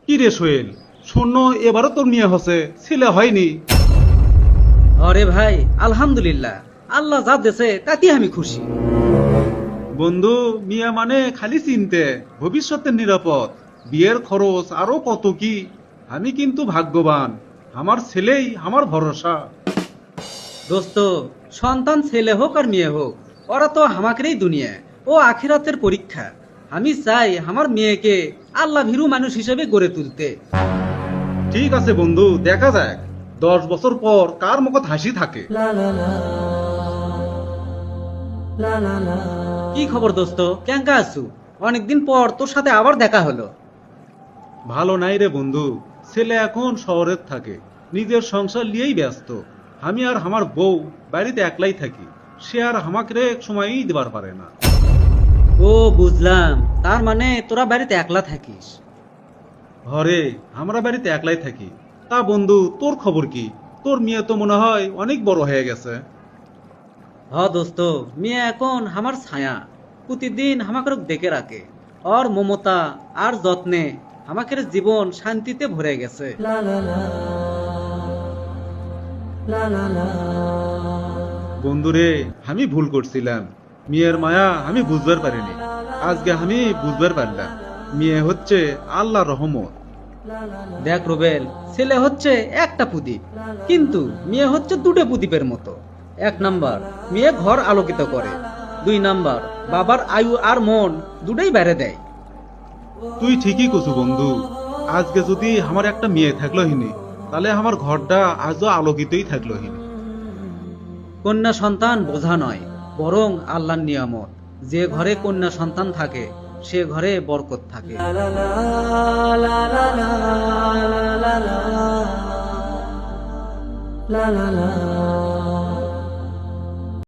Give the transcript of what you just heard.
কি রে সোহেল, শূন্য এবারও তোর মেয়ে হচ্ছে, ছেলে হয়নি? আরে ভাই, আলহামদুলিল্লাহ, আল্লাহ যা দেছে তাতে আমি খুশি। বন্ধু, মিয়া মানে খালি চিনতে, ভবিষ্যতের নিরাপদ, বিয়ের খরচ আরো কত কি। আমি কিন্তু ভাগ্যবান, আমার ছেলেই আমার ভরসা। দোস্ত, সন্তান ছেলে হোক আর মেয়ে হোক, ওরা তো আমাকেরই দুনিয়া ও আখিরাতের পরীক্ষা। আমি চাই আমার মেয়েকে আল্লাহ ভীরু মানুষ হিসেবে গড়ে তুলতে। ঠিক আছে বন্ধু, দেখা যাক 10 বছর পর কার মুখত হাসি থাকে। কি খবর দোস্ত, কেঙ্কা আছু? অনেকদিন পর তোর সাথে আবার দেখা হলো। ভালো নাই রে বন্ধু, ছেলে এখন শহরে থাকে, নিজের সংসার নিয়েই ব্যস্ত। আমি আর আমার বউ বাড়িতে একলাই থাকি, সে আর আমাকে রে এক সময়ই দিবার পারে না। ও বুঝলাম, তার মানে তোরা বাড়িতে একলা থাকিস। ঘরে আমরা বাড়িতে একলাই থাকি। তা বন্ধু, তোর খবর কি? তোর মেয়ে তো মনে হয় অনেক বড় হয়ে গেছে। দোস্ত, মেয়ে এখন আমার ছায়া, প্রতিদিন আমাকে দেখে রাখে। ওর মমতা আর যত্নে আমাকে জীবন শান্তিতে ভরে গেছে। বন্ধুরে, আমি ভুল করছিলাম, মেয়ের মায়া আমি বুঝবার পারিনি। আজকে আমি বুঝবার পারলাম, মেয়ে হচ্ছে আল্লাহর রহমত। দেখ রুবেল, ছেলে হচ্ছে একটা প্রদীপ, কিন্তু মেয়ে হচ্ছে দুটো প্রদীপের মতো। 1 নাম্বার, মেয়ে ঘর আলোকিত করে। 2 নাম্বার, বাবার আয়ু আর মন দুটোই বেড়ে দেয়। তুই ঠিকই কছু বন্ধু, আজকে যদি আমার একটা মেয়ে থাকলো হিনি, তাহলে আমার ঘরটা আজও আলোকিতই থাকলো হিনি। কন্যা সন্তান বোঝা নয়, বরং আল্লাহর নিয়ামত। যে ঘরে কন্যা সন্তান থাকে সে ঘরে বরকত থাকে। la la la